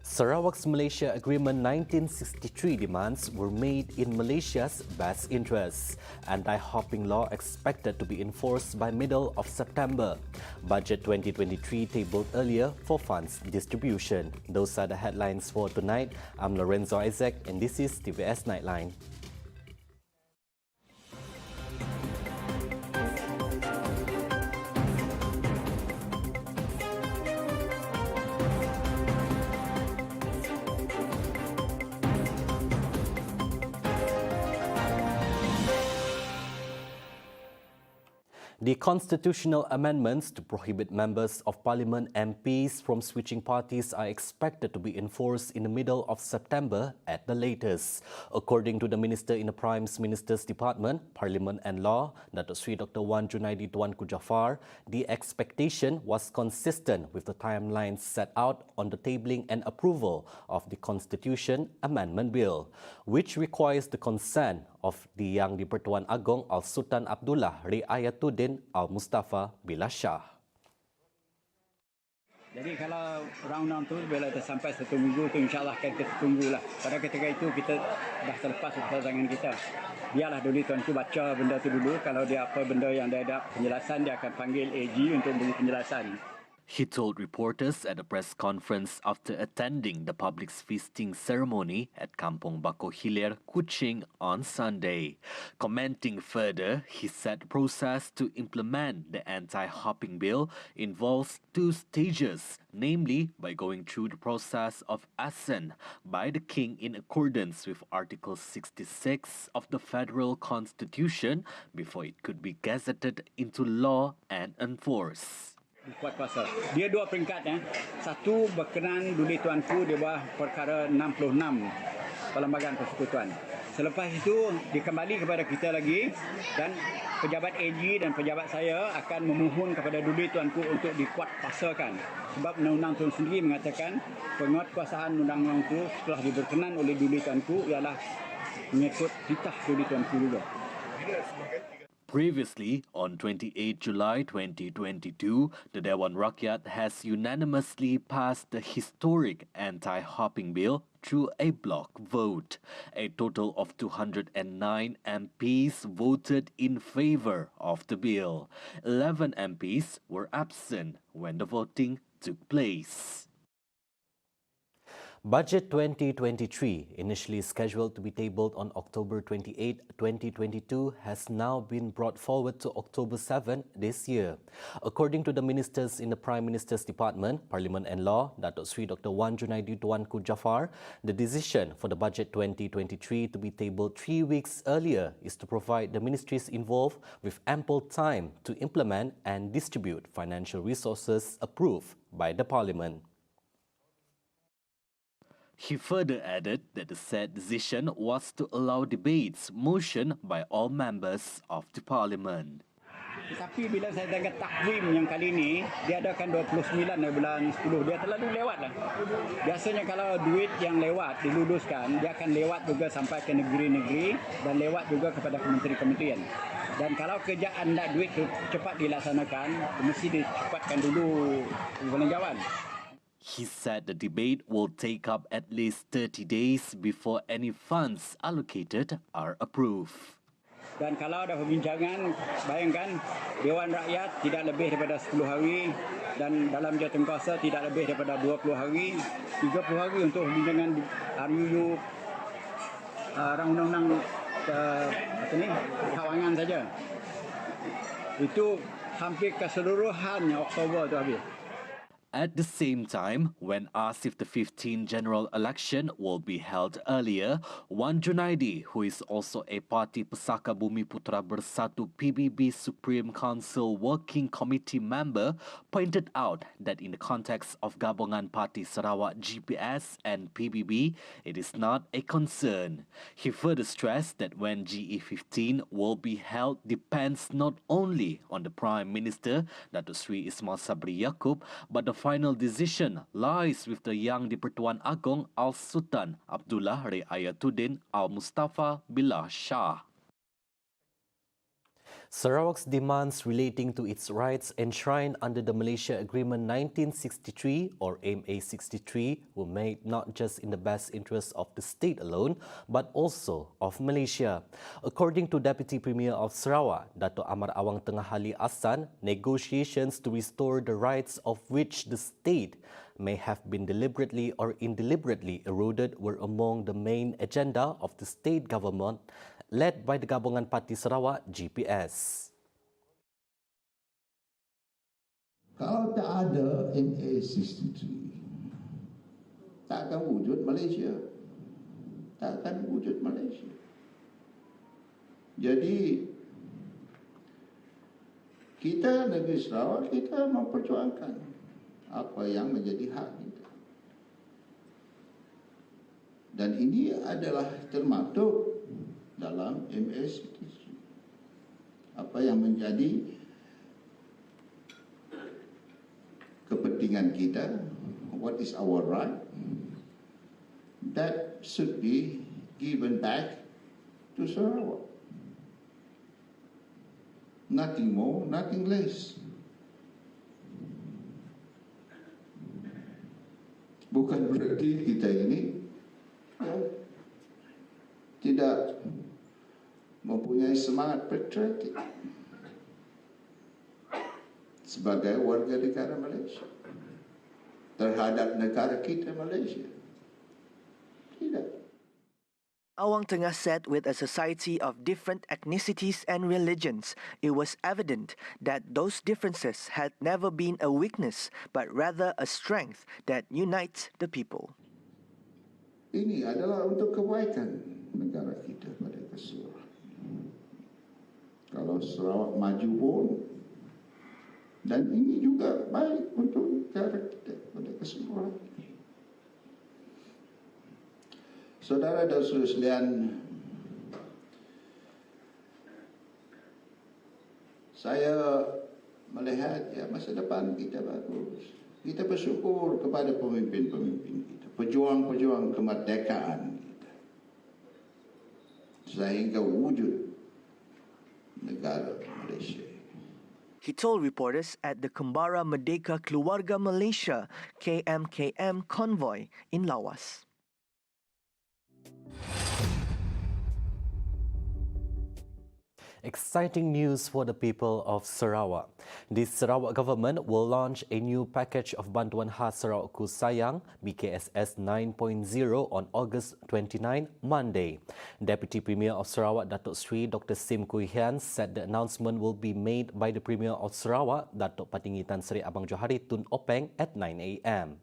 Sarawak's Malaysia Agreement 1963 demands were made in Malaysia's best interests. Anti-hopping law expected to be enforced by middle of September. Budget 2023 tabled earlier for funds distribution. Those are the headlines for tonight. I'm Lorenzo Isaac and this is Tvs Nightline. The constitutional amendments to prohibit members of parliament MPs from switching parties are expected to be enforced in the middle of September at the latest. According to the Minister in the Prime Minister's Department, Parliament and Law, Datuk Seri Dr. Wan Junaidi Tuanku Jaafar, the expectation was consistent with the timelines set out on the tabling and approval of the Constitution Amendment Bill, which requires the consent of the Yang di-Pertuan Agong Al-Sultan Abdullah Riayatuddin Al-Mustafa Billah Shah. Jadi kalau undang-undang tu bila sampai 1 minggu tu insyaAllah akan kita tunggulah. Pada ketika itu kita dah terlepas kepada tangan kita. Biarlah dulu tuanku baca benda tu dulu. Kalau dia apa benda yang dia ada penjelasan, dia akan panggil AG untuk beri penjelasan. He told reporters at a press conference after attending the public's feasting ceremony at Kampung Bako Hilir, Kuching on Sunday. Commenting further, he said the process to implement the anti-hopping bill involves 2 stages, namely by going through the process of assent by the King in accordance with Article 66 of the Federal Constitution before it could be gazetted into law and enforced. Kuat kuasa. Dia 2 peringkat ya. Satu berkenaan duli tuanku di bawah perkara 66 Perlembagaan Persekutuan. Selepas itu dikembali kepada kita lagi dan pejabat AG dan pejabat saya akan memohon kepada duli tuanku untuk dikuatkuasakan. Sebab undang-undang itu sendiri mengatakan penguatkuasaan undang-undang itu setelah diberkenan oleh duli tuanku ialah mengikut titah duli tuanku juga. Previously, on 28 July 2022, the Dewan Rakyat has unanimously passed the historic anti-hopping bill through a block vote. A total of 209 MPs voted in favour of the bill. 11 MPs were absent when the voting took place. Budget 2023, initially scheduled to be tabled on October 28, 2022, has now been brought forward to October 7 this year. According to the ministers in the Prime Minister's Department, Parliament and Law, Datuk Seri Dr. Wan Junaidi Tuanku Jaafar, the decision for the Budget 2023 to be tabled 3 weeks earlier is to provide the ministries involved with ample time to implement and distribute financial resources approved by the Parliament. He further added that the said decision was to allow debates motion by all members of the Parliament. Tapi bila saya tengok takwim yang kali ini, dia adakan 29 bulan 10. Dia terlalu lewat lah. Biasanya kalau duit yang lewat diluluskan, dia akan lewat juga sampai ke negeri-negeri dan lewat juga kepada kementerian-kementerian. Dan kalau kerja anda duit itu cepat dilaksanakan, mesti dicepatkan dulu peninjauan. He said the debate will take up at least 30 days before any funds allocated are approved. Dan kalau ada perbincangan, bayangkan Dewan Rakyat tidak lebih daripada 10 hari dan dalam jawatankuasa tidak lebih daripada 20 hari, 30 hari untuk perbincangan RUU undang-undang kawangan saja. Itu hampir keseluruhannya Oktober itu habis. At the same time, when asked if the 15th general election will be held earlier, Wan Junaidi, who is also a party Pesaka Bumi Putra Bersatu PBB Supreme Council Working Committee member, pointed out that in the context of Gabungan Parti Sarawak GPS and PBB, it is not a concern. He further stressed that when GE15 will be held depends not only on the Prime Minister, Datuk Seri Ismail Sabri Yaakob, but the final decision lies with the Yang di-Pertuan Agong Al-Sultan Abdullah Riayatuddin Al-Mustafa Billah Shah. Sarawak's demands relating to its rights enshrined under the Malaysia Agreement 1963 or MA-63 were made not just in the best interest of the state alone but also of Malaysia. According to Deputy Premier of Sarawak, Dato' Amar Awang Tengah Ali Ahsan, negotiations to restore the rights of which the state may have been deliberately or indeliberately eroded were among the main agenda of the state government led by the Gabungan Parti Sarawak GPS. Kalau tak ada MA-63, tak akan wujud Malaysia. Tak akan wujud Malaysia. Jadi, kita negeri Sarawak, kita memperjuangkan apa yang menjadi hak kita. Dan ini adalah termaktub dalam MA-63. Apa yang menjadi kepentingan kita, what is our right, that should be given back to Sarawak. Nothing more, nothing less. Bukan berarti kita ini tidak mempunyai semangat patriotik sebagai warga negara Malaysia terhadap negara kita Malaysia. Tidak. Awang Tengah said with a society of different ethnicities and religions, it was evident that those differences had never been a weakness, but rather a strength that unites the people. Ini adalah untuk kebaikan negara kita pada keseluruhan. Kalau Sarawak maju pun, dan ini juga baik untuk negara kita pada keseluruhan. Saudara dan saudara sekalian, saya melihat masa depan kita bagus. Kita bersyukur kepada pemimpin-pemimpin kita, pejuang-pejuang kemerdekaan kita, sehingga wujud negara Malaysia. He told reporters at the Kembara Merdeka Keluarga Malaysia KMKM convoy in Lawas. Exciting news for the people of Sarawak. The Sarawak government will launch a new package of Bantuan Khas Sarawak'S Sayang BKSS 9.0 on August 29, Monday. Deputy Premier of Sarawak Datuk Sri Dr. Sim Kui Hian said the announcement will be made by the Premier of Sarawak Datuk Patinggi Tan Sri Abang Johari Tun Openg at 9 a.m.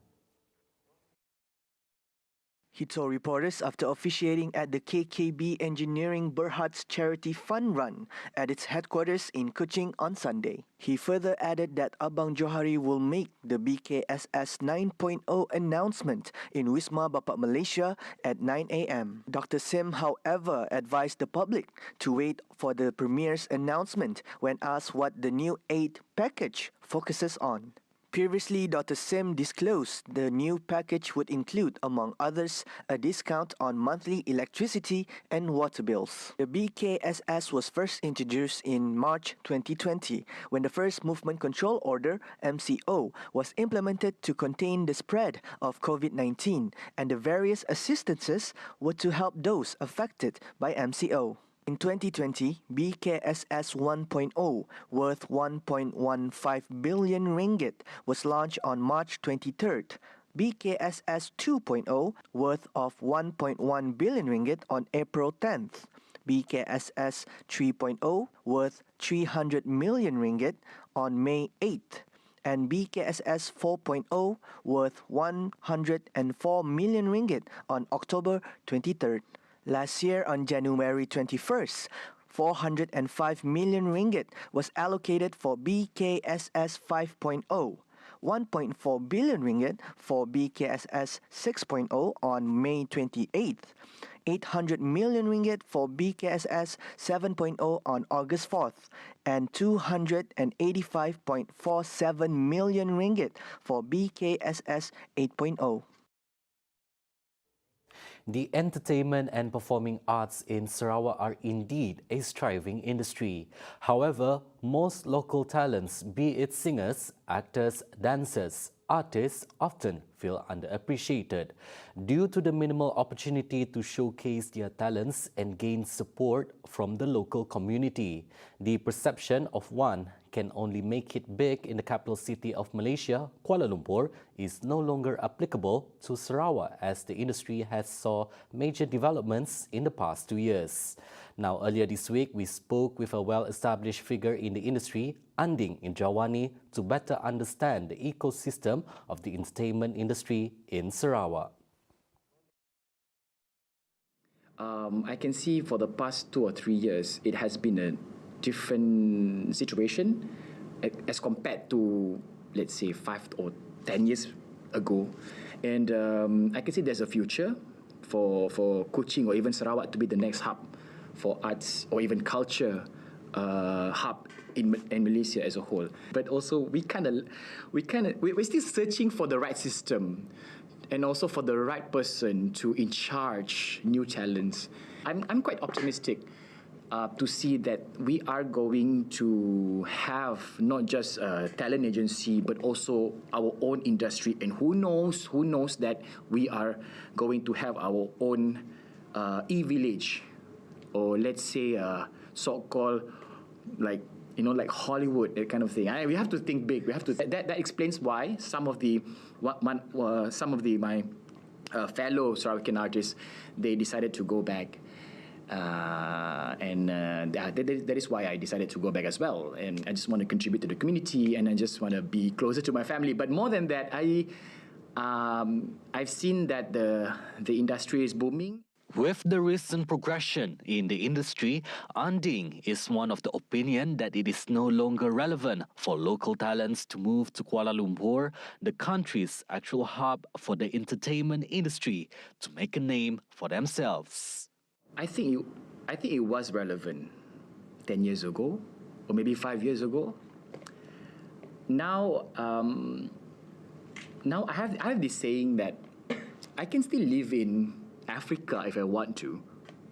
He told reporters after officiating at the KKB Engineering Berhad's Charity Fund Run at its headquarters in Kuching on Sunday. He further added that Abang Johari will make the BKSS 9.0 announcement in Wisma Bapak Malaysia at 9 a.m. Dr. Sim, however, advised the public to wait for the Premier's announcement when asked what the new aid package focuses on. Previously, Dr. Sim disclosed the new package would include, among others, a discount on monthly electricity and water bills. The BKSS was first introduced in March 2020 when the First Movement Control Order, MCO, was implemented to contain the spread of COVID-19, and the various assistances were to help those affected by MCO. In 2020, BKSS 1.0, worth 1.15 billion ringgit, was launched on March 23rd. BKSS 2.0, worth of 1.1 billion ringgit, on April 10th. BKSS 3.0, worth 300 million ringgit, on May 8th. And BKSS 4.0, worth 104 million ringgit, on October 23rd. Last year, on January 21st, 405 million ringgit was allocated for BKSS 5.0, 1.4 billion ringgit for BKSS 6.0 on May 28th, 800 million ringgit for BKSS 7.0 on August 4th, and 285.47 million ringgit for BKSS 8.0. The entertainment and performing arts in Sarawak are indeed a thriving industry. However, most local talents, be it singers, actors, dancers, artists, often feel underappreciated due to the minimal opportunity to showcase their talents and gain support from the local community. The perception of one can only make it big in the capital city of Malaysia, Kuala Lumpur, is no longer applicable to Sarawak as the industry has saw major developments in the past 2 years. Now, earlier this week, we spoke with a well-established figure in the industry, Anding Indrawani, to better understand the ecosystem of the entertainment industry in Sarawak. I can see for the past 2 or 3 years, it has been a different situation as compared to, let's say, 5 or 10 years ago. And I can see there's a future for Kuching or even Sarawak to be the next hub for arts or even culture hub in Malaysia as a whole. But also we're still searching for the right system and also for the right person to in charge new talents. I'm quite optimistic to see that we are going to have not just a talent agency but also our own industry, and who knows that we are going to have our own e-village, or let's say so-called like Hollywood, that kind of thing. We have to think big. We have to. That explains why some of my fellow Sarawakian artists, they decided to go back, that is why I decided to go back as well. And I just want to contribute to the community, and I just want to be closer to my family. But more than that, I've seen that the industry is booming. With the recent progression in the industry, Anding is one of the opinion that it is no longer relevant for local talents to move to Kuala Lumpur, the country's actual hub for the entertainment industry, to make a name for themselves. I think it was relevant 10 years ago, or maybe 5 years ago. Now I have this saying that I can still live in Africa if I want to,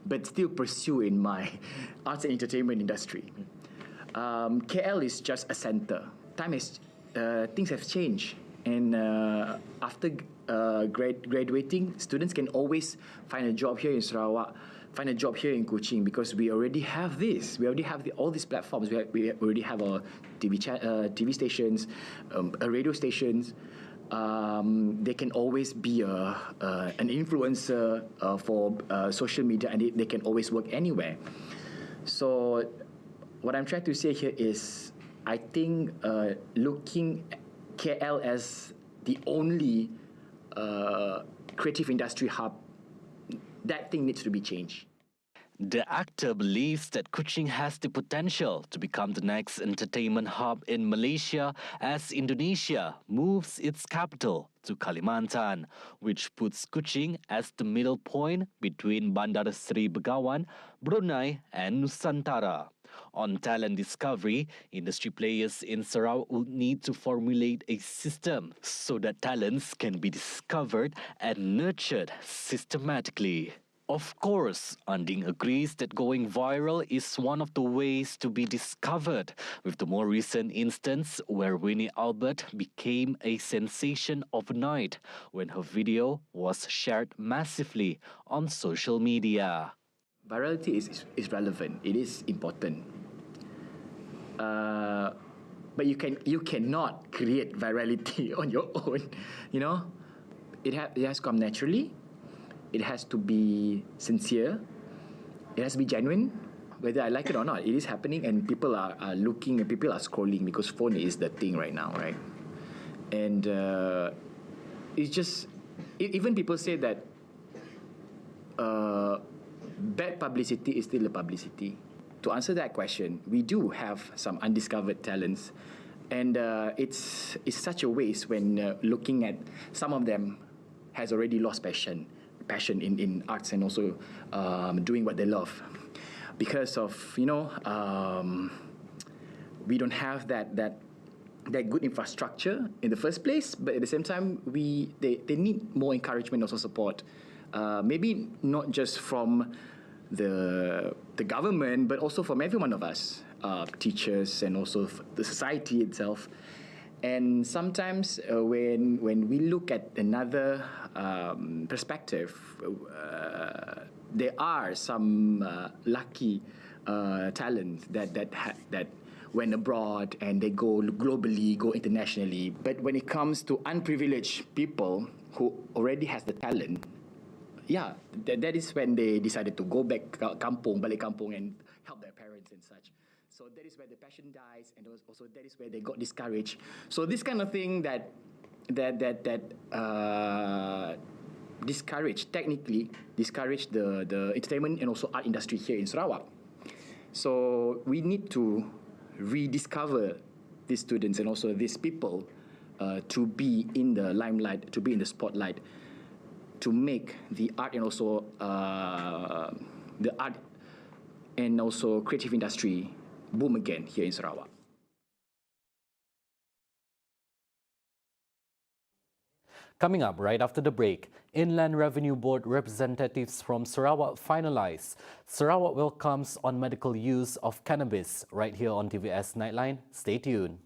but still pursue in my arts and entertainment industry. KL is just a center. Things have changed, and after graduating, students can always find a job here in Sarawak, find a job here in Kuching, because we already have this. We already have all these platforms. We already have our TV stations, radio stations. They can always be an influencer for social media, and they can always work anywhere. So what I'm trying to say here is, I think looking at KL as the only creative industry hub, that thing needs to be changed. The actor believes that Kuching has the potential to become the next entertainment hub in Malaysia as Indonesia moves its capital to Kalimantan, which puts Kuching as the middle point between Bandar Seri Begawan, Brunei and Nusantara. On talent discovery, industry players in Sarawak will need to formulate a system so that talents can be discovered and nurtured systematically. Of course, Anding agrees that going viral is one of the ways to be discovered, with the more recent instance where Winnie Albert became a sensation overnight when her video was shared massively on social media. Virality is relevant. It is important. But you cannot create virality on your own. You know, it has come naturally. It has to be sincere. It has to be genuine. Whether I like it or not, it is happening, and people are looking, and people are scrolling, because phone is the thing right now, right? And it's just, even people say that bad publicity is still a publicity. To answer that question, we do have some undiscovered talents, and it's such a waste when looking at some of them has already lost passion in arts, and also doing what they love, because of we don't have that good infrastructure in the first place. But at the same time, they need more encouragement, also support, maybe not just from the government, but also from every one of us, teachers and also the society itself. And sometimes when we look at another perspective, there are some lucky talents that went abroad and they go globally, go internationally. But when it comes to unprivileged people who already has the talent, yeah, that is when they decided to go back balik kampung and help their parents and such. So that is where the passion dies, and also that is where they got discouraged. So this kind of thing that discourage the entertainment and also art industry here in Sarawak. So we need to rediscover these students and also these people to be in the limelight, to be in the spotlight, to make the art and also creative industry boom again here in Sarawak. Coming up right after the break, Inland Revenue Board representatives from Sarawak finalise. Sarawak welcomes on medical use of cannabis right here on Tvs Nightline. Stay tuned.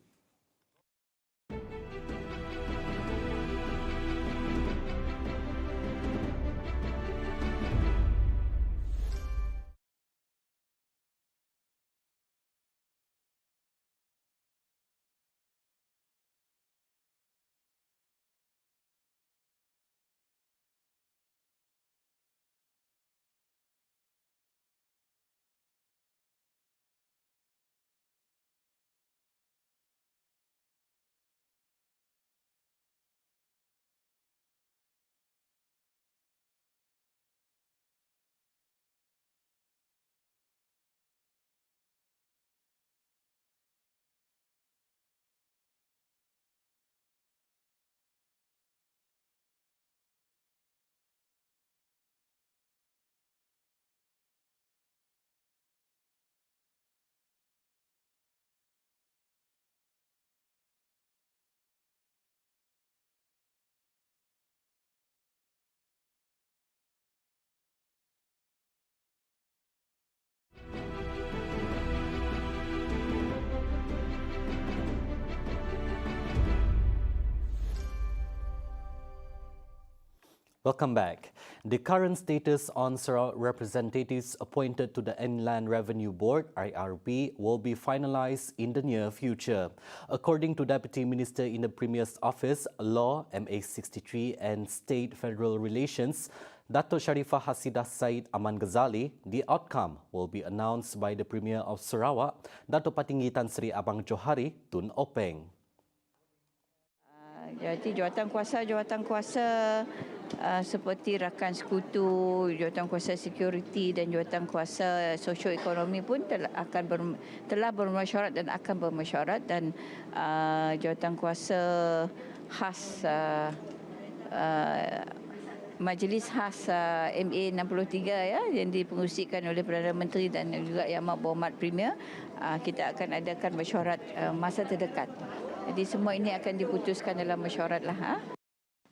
Welcome back. The current status on Sarawak representatives appointed to the Inland Revenue Board, IRB, will be finalised in the near future. According to Deputy Minister in the Premier's Office, Law, MA63 and State Federal Relations, Dato' Sharifah Hasidah Said Aman Ghazali, the outcome will be announced by the Premier of Sarawak, Dato' Patinggi Tan Sri Abang Johari Tun Openg. Jadi jawatan kuasa seperti rakan sekutu, jawatan kuasa security dan jawatan kuasa sosioekonomi pun telah bermesyuarat dan akan bermesyuarat, dan jawatan kuasa khas Majlis Khas MA63 ya, yang dipengerusikan oleh Perdana Menteri dan juga Yang Amat Berhormat Premier, kita akan adakan mesyuarat masa terdekat. Jadi semua ini akan diputuskan dalam mesyuarat lah.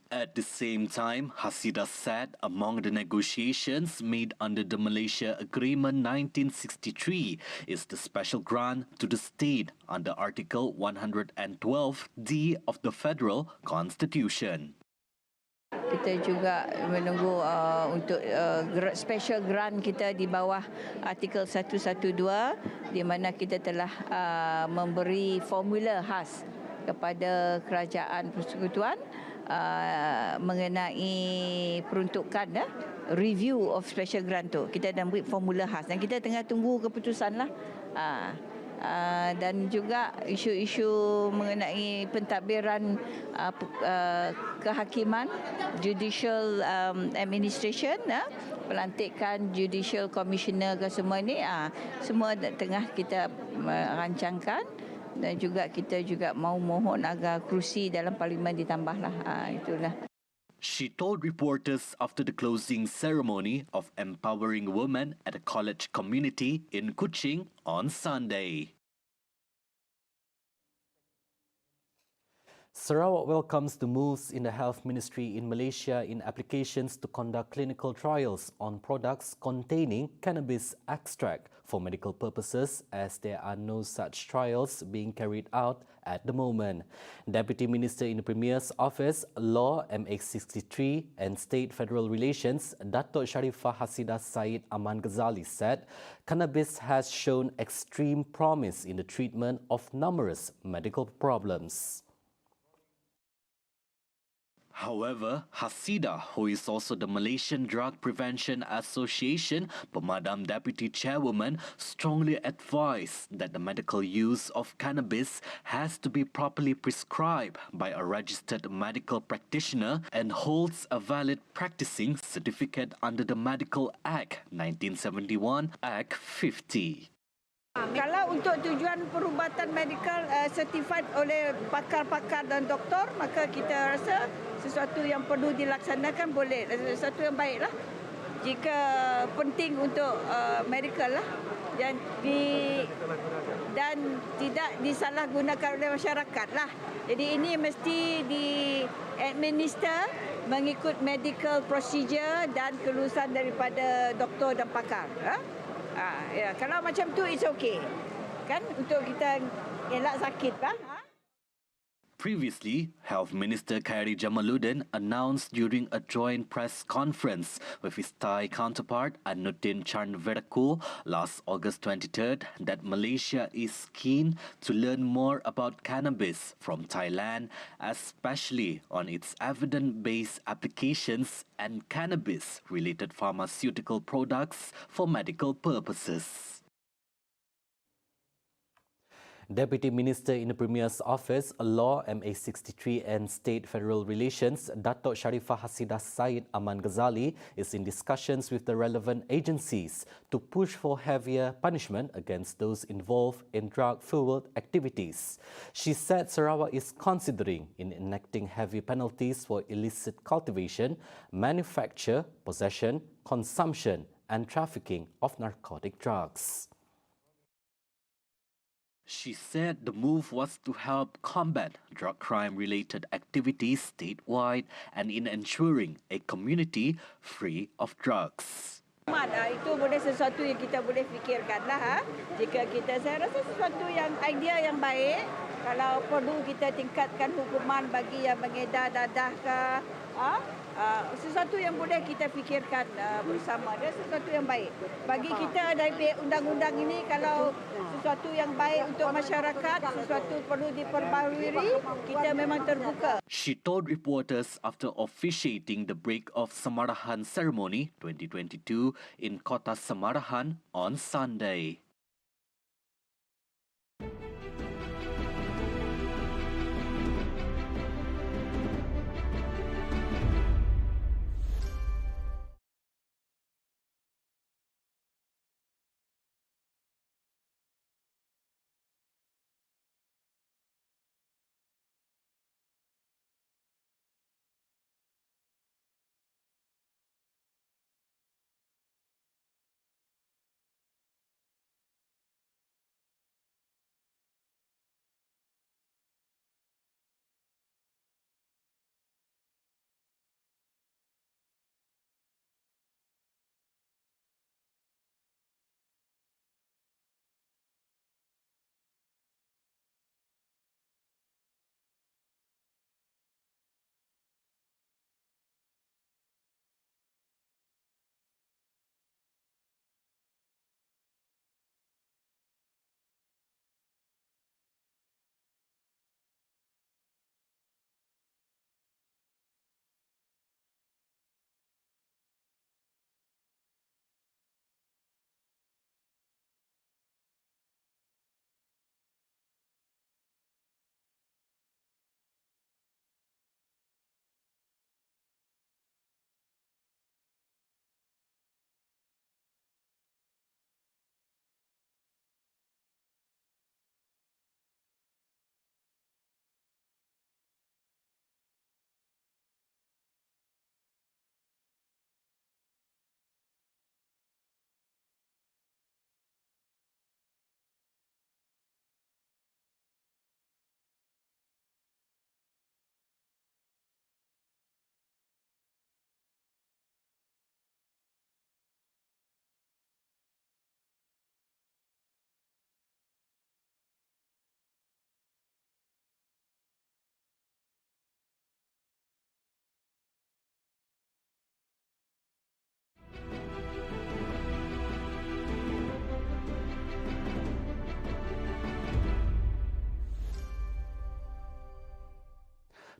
At the same time, Hasidah said among the negotiations made under the Malaysia Agreement 1963 is the special grant to the state under Article 112D of the Federal Constitution. Kita juga menunggu untuk special grant kita di bawah Artikel 112, di mana kita telah memberi formula khas kepada kerajaan persekutuan mengenai peruntukan review of special grant tu. Kita dah beri formula khas dan kita tengah tunggu keputusan lah. Dan juga isu-isu mengenai pentadbiran kehakiman, judicial administration, pelantikan judicial commissioner ke semua ni, semua tengah kita rancangkan, dan juga kita juga mau mohon agar kerusi dalam parlimen ditambahlah. Itulah. She told reporters after the closing ceremony of empowering women at a college community in Kuching on Sunday. Sarawak welcomes the moves in the Health Ministry in Malaysia in applications to conduct clinical trials on products containing cannabis extract for medical purposes, as there are no such trials being carried out at the moment. Deputy Minister in the Premier's Office, Law, MA63 and State Federal Relations, Datuk Sharifah Hasidah Said Aman Ghazali said cannabis has shown extreme promise in the treatment of numerous medical problems. However, Hasidah, who is also the Malaysian Drug Prevention Association Pemadam Deputy Chairwoman, strongly advised that the medical use of cannabis has to be properly prescribed by a registered medical practitioner and holds a valid practicing certificate under the Medical Act 1971, Act 50. Kalau untuk tujuan perubatan medikal certified oleh pakar-pakar dan doktor, maka kita rasa sesuatu yang perlu dilaksanakan boleh, sesuatu yang baiklah. Jika penting untuk medikal lah dan tidak disalahgunakan oleh masyarakat lah. Jadi ini mesti di-administer mengikut medical procedure dan kelulusan daripada doktor dan pakar. Ya, kalau macam tu it's okay. Kan untuk kita elak sakit lah. Previously, Health Minister Khairi Jamaluddin announced during a joint press conference with his Thai counterpart Anutin Charnvirakul last August 23rd that Malaysia is keen to learn more about cannabis from Thailand, especially on its evidence-based applications and cannabis-related pharmaceutical products for medical purposes. Deputy Minister in the Premier's Office, Law, MA63 and State Federal Relations, Datuk Sharifah Hasidah Said Aman Ghazali is in discussions with the relevant agencies to push for heavier punishment against those involved in drug-fueled activities. She said Sarawak is considering enacting heavy penalties for illicit cultivation, manufacture, possession, consumption and trafficking of narcotic drugs. She said the move was to help combat drug crime-related activities statewide and in ensuring a community free of drugs. Itu boleh sesuatu yang kita boleh fikirkan lah. Saya rasa sesuatu yang idea yang baik. Kalau perlu kita tingkatkan hukuman bagi yang mengedar dadah ke, sesuatu yang boleh kita fikirkan bersama. Dia sesuatu yang baik. Bagi kita dari undang-undang ini, kalau sesuatu yang baik untuk masyarakat, sesuatu perlu diperbaharui, kita memang terbuka. She told reporters after officiating the Break of Samarahan ceremony 2022 in Kota Samarahan on Sunday.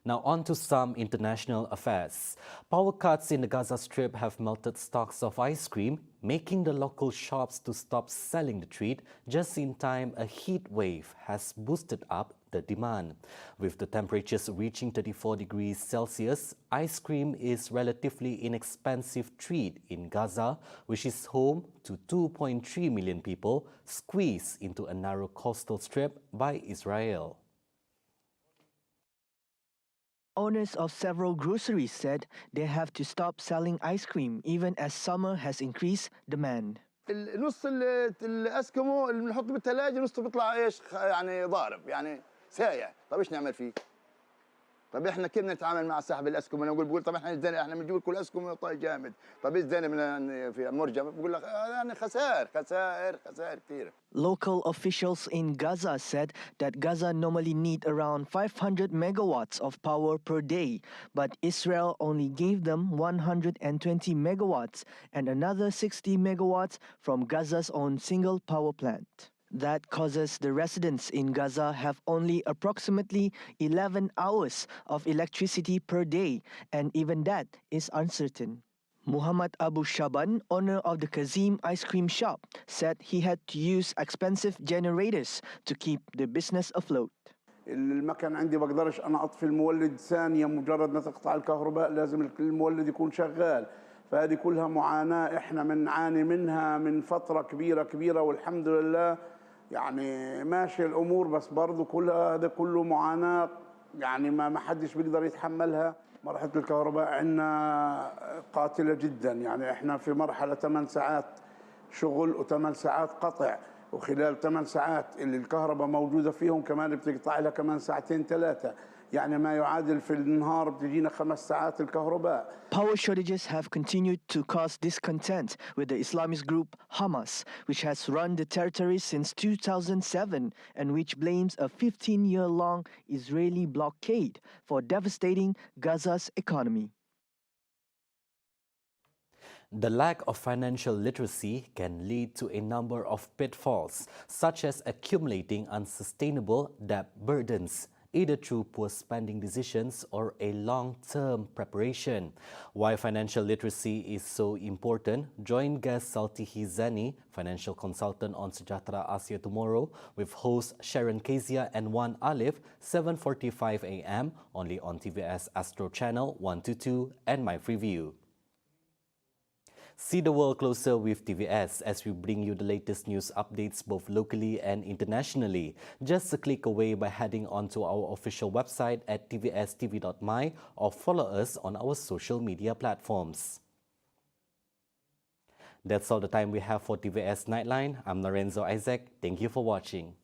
Now on to some international affairs. Power cuts in the Gaza Strip have melted stocks of ice cream, making the local shops to stop selling the treat just in time a heat wave has boosted up the demand. With the temperatures reaching 34 degrees Celsius, ice cream is relatively inexpensive treat in Gaza, which is home to 2.3 million people squeezed into a narrow coastal strip by Israel. Owners of several groceries said they have to stop selling ice cream even as summer has increased demand. نص الاسكمو اللي بنحطه بالثلاجه نصه بيطلع ايش يعني ضارب يعني سايع طب ايش نعمل فيه؟ طب احنا كيف نتعامل مع صاحب الاسكمو؟ انا بقول طب احنا بنجيب لكم الاسكمو طيب جامد طب ايش زين في مرجع بقول لك يعني خسائر كثير. Local officials in Gaza said that Gaza normally need around 500 megawatts of power per day, but Israel only gave them 120 megawatts and another 60 megawatts from Gaza's own single power plant. That causes the residents in Gaza have only approximately 11 hours of electricity per day, and even that is uncertain. Muhammad Abu Shaban, owner of the Kazim ice cream shop, said he had to use expensive generators to keep the business afloat. المكن عندي بقدرش انا اطفي المولد ثانيه مجرد ما تقطع الكهرباء لازم المولد يكون شغال فهذه كلها معاناه احنا بنعاني منها من فتره كبيره والحمد لله يعني ماشي الامور بس برضه كل هذا كله معاناه يعني ما حدش بيقدر يتحملها. مرحله الكهرباء عندنا قاتله جدا يعني احنا في مرحله 8 ساعات شغل و8 ساعات قطع وخلال 8 ساعات اللي الكهرباء موجوده فيهم كمان بتقطع لها كمان ساعتين ثلاثه يعني ما يعادل في النهار بتجينا 5 ساعات الكهرباء. Power shortages have continued to cause discontent with the Islamist group Hamas, which has run the territory since 2007 and which blames a 15-year-long Israeli blockade for devastating Gaza's economy. The lack of financial literacy can lead to a number of pitfalls, such as accumulating unsustainable debt burdens, either through poor spending decisions or a long-term preparation. Why financial literacy is so important, join guest Salti Hizani, financial consultant on Sejahtera Asia Tomorrow, with hosts Sharon Kezia and Wan Alif, 7:45 a.m. only on TVS Astro Channel 122 and My Freeview. See the world closer with TVS as we bring you the latest news updates both locally and internationally. Just a click away by heading onto our official website at tvstv.my or follow us on our social media platforms. That's all the time we have for TVS Nightline. I'm Lorenzo Isaac. Thank you for watching.